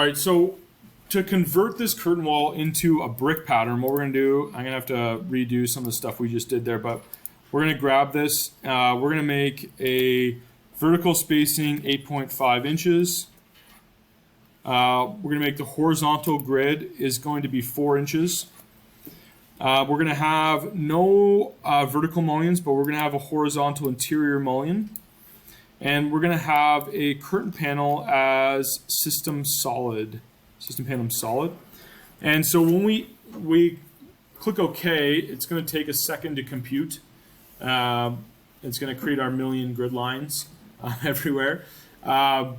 All right, so to convert this curtain wall into a brick pattern, what we're going to do, I'm going to have to redo some of the stuff we just did there, but we're going to grab this. We're going to make a vertical spacing 8.5 inches. We're going to make the horizontal grid is going to be 4 inches. We're going to have no vertical mullions, but we're going to have a horizontal interior mullion. And we're going to have a curtain panel as system panel solid. And so when we click OK, it's going to take a second to compute. It's going to create our million grid lines everywhere. But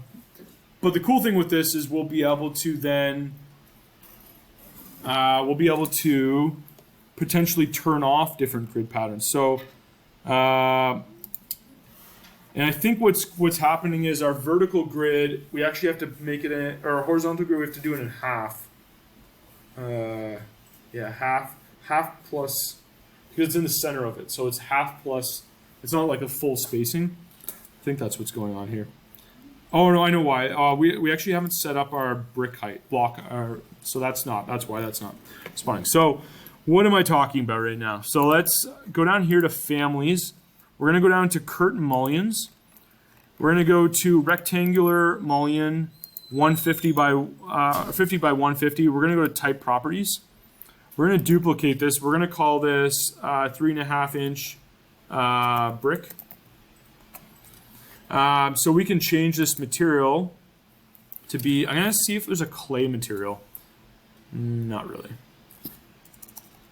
the cool thing with this is we'll be able to then potentially turn off different grid patterns. So, and I think what's happening is our vertical grid, we actually have to make it in, or our horizontal grid, we have to do it in half. Half plus, because it's in the center of it. So it's half plus, it's not like a full spacing. I think that's what's going on here. Oh no, I know why. We actually haven't set up our brick height block, so that's why that's not spawning. So what am I talking about right now? So let's go down here to families. We're going to go down to curtain mullions. We're going to go to rectangular mullion 150 by 50 by 150. We're going to go to type properties. We're going to duplicate this. We're going to call this 3.5 inch brick. So we can change this material to be, I'm going to see if there's a clay material. Not really.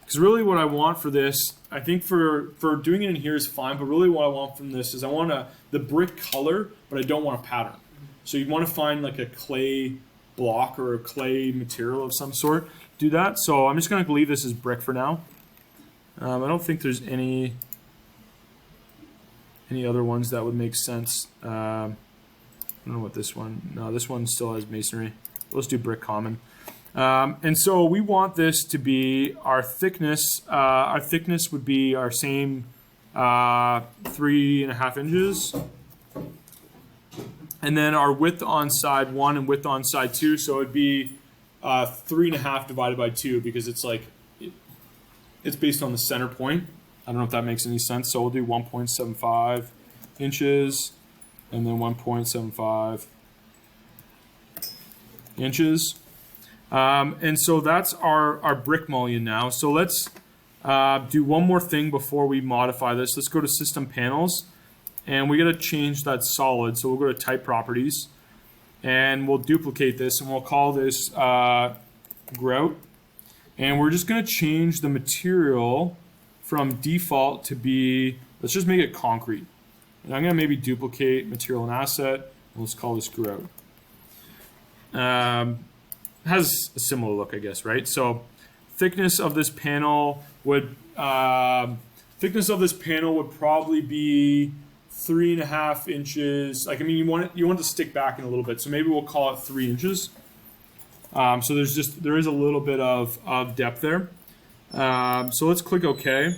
Because really what I want for this, I think for doing it in here is fine, but really what I want from this is I want the brick color, but I don't want a pattern. So you want to find like a clay block or a clay material of some sort. Do that. So I'm just going to leave this as brick for now. I don't think there's any other ones that would make sense. I don't know what this one, no, this one still has masonry. Let's do brick common. And so we want this to be our thickness. Our thickness would be our same 3.5 inches. And then our width on side 1 and width on side 2. So it'd be 3.5 divided by 2 because it's like, it's based on the center point. I don't know if that makes any sense. So we'll do 1.75 inches and then 1.75 inches. And so that's our brick mullion now. So let's do one more thing before we modify this. Let's go to system panels and we got to change that solid. So we'll go to type properties and we'll duplicate this and we'll call this grout. And we're just going to change the material from default to be, let's just make it concrete. And I'm going to maybe duplicate material and asset. And let's call this grout. Has a similar look, I guess, right? So thickness of this panel would probably be 3.5 inches. Like, I mean, you want it to stick back in a little bit, so maybe we'll call it 3 inches. So there is a little bit of depth there. So let's click OK.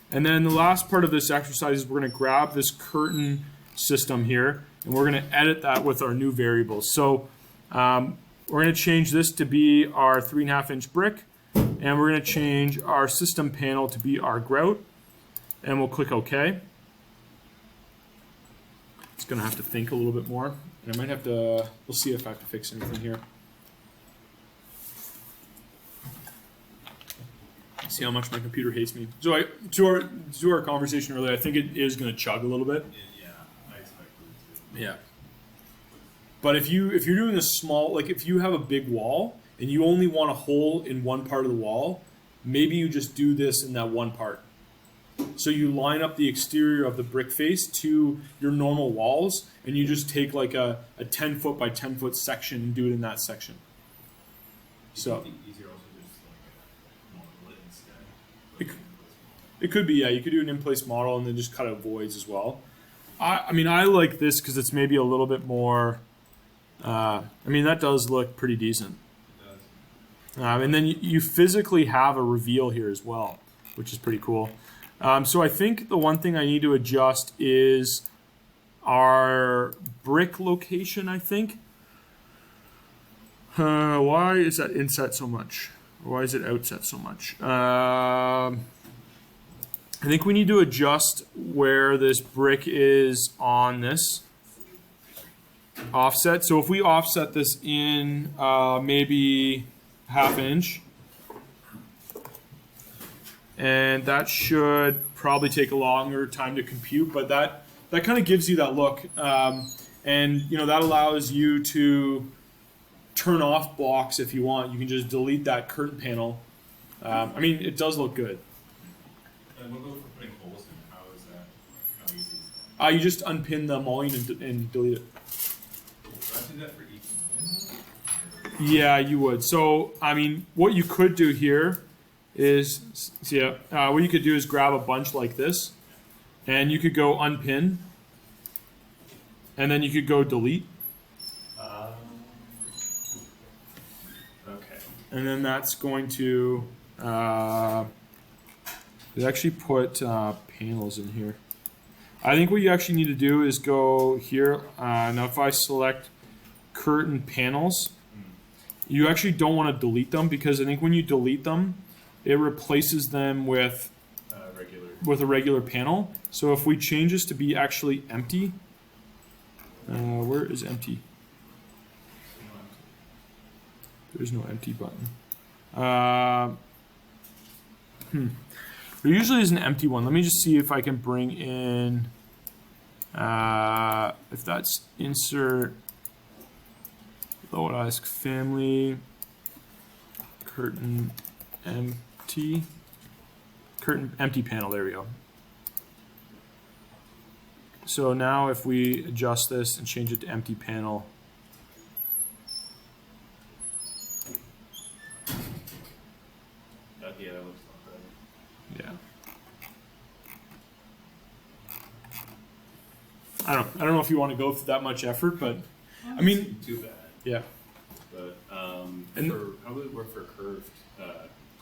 And then the last part of this exercise is we're going to grab this curtain system here, and we're going to edit that with our new variables. So we're going to change this to be our 3.5 inch brick, and we're going to change our system panel to be our grout, and we'll click OK. It's going to have to think a little bit more, and I might have to, we'll see if I have to fix anything here. See how much my computer hates me. So to our conversation earlier, I think it is going to chug a little bit. Yeah, I expect it to. Yeah. But if you're doing a small, like if you have a big wall and you only want a hole in one part of the wall, maybe you just do this in that one part. So you line up the exterior of the brick face to your normal walls, and you just take like a 10 foot by 10 foot section and do it in that section. So it could be, yeah. You could do an in-place model and then just cut out voids as well. I mean, I like this because it's maybe a little bit more. I mean, that does look pretty decent. It does. And then you physically have a reveal here as well, which is pretty cool. So I think the one thing I need to adjust is our brick location, I think. Why is that inset so much? Or why is it outset so much? I think we need to adjust where this brick is on this offset. So if we offset this in maybe ½ inch, and that should probably take a longer time to compute, but that kind of gives you that look, and you know that allows you to turn off blocks if you want. You can just delete that curtain panel. I mean, it does look good. And what about for putting holes in? How is that? How easy is that? You just unpin the mullion and delete it. Do I do that for each one? Yeah, you would. So, I mean, what you could do here is, what you could do is grab a bunch like this, and you could go unpin, and then you could go delete, Okay. and then that's going to, we actually put panels in here. I think what you actually need to do is go here. Now, if I select curtain panels, you actually don't want to delete them, because I think when you delete them, it replaces them with a regular panel. So if we change this to be actually empty, where is empty? There's no empty button. There usually is an empty one. Let me just see if I can bring in, if that's insert, load ask family, curtain empty panel, there we go. So now if we adjust this and change it to empty panel, Yeah, that looks not bad. yeah. I don't know if you want to go through that much effort, but I mean, Too bad. yeah. But And- how would it work for a curved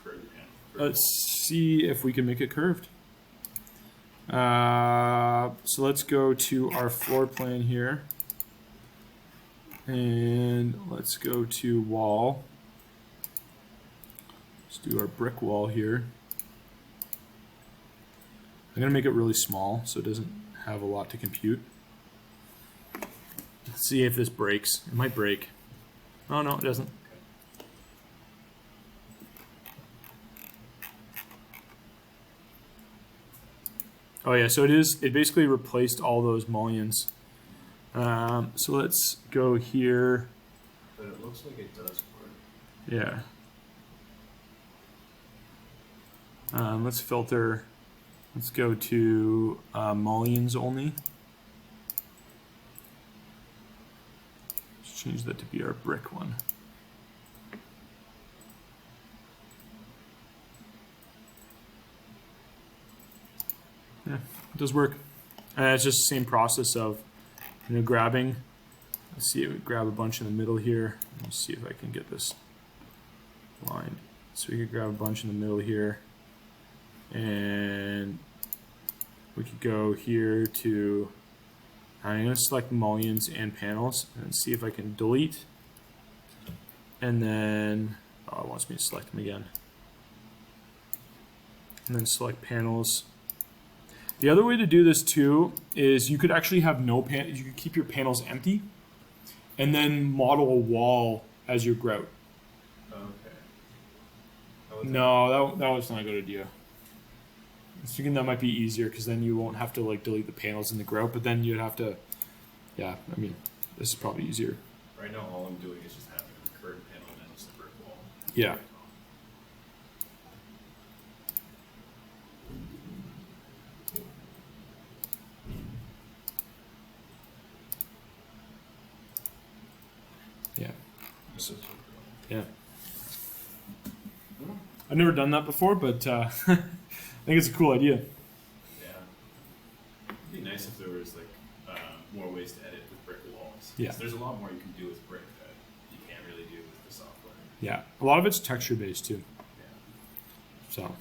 curtain panel? Let's see if we can make it curved. So let's go to our floor plan here. And let's go to wall. Let's do our brick wall here. I'm going to make it really small so it doesn't have a lot to compute. Let's see if this breaks. It might break. Oh no, it doesn't. Oh yeah, so it basically replaced all those mullions. So let's go here. But it looks like it does work. Yeah. Let's filter. Let's go to mullions only. Let's change that to be our brick one. Yeah, it does work. And it's just the same process of, grabbing. Let's see if we grab a bunch in the middle here. Let's see if I can get this lined. So we could grab a bunch in the middle here. And we could go here to, I'm going to select mullions and panels and see if I can delete. And then, it wants me to select them again. And then select panels. The other way to do this too is you could actually have no pan. You could keep your panels empty, and then model a wall as your grout. Okay. No, that was not a good idea. I was thinking that might be easier because then you won't have to like delete the panels in the grout, but then you'd have to. Yeah, I mean, this is probably easier. Right now, all I'm doing is just having a curtain panel and then just a brick wall. Yeah. Yeah. Yeah. I've never done that before, but I think it's a cool idea. Yeah. It'd be nice if there was like more ways to edit with brick walls. Yeah. 'Cause there's a lot more you can do with brick that you can't really do with the software. Yeah, a lot of it's texture based too. Yeah. So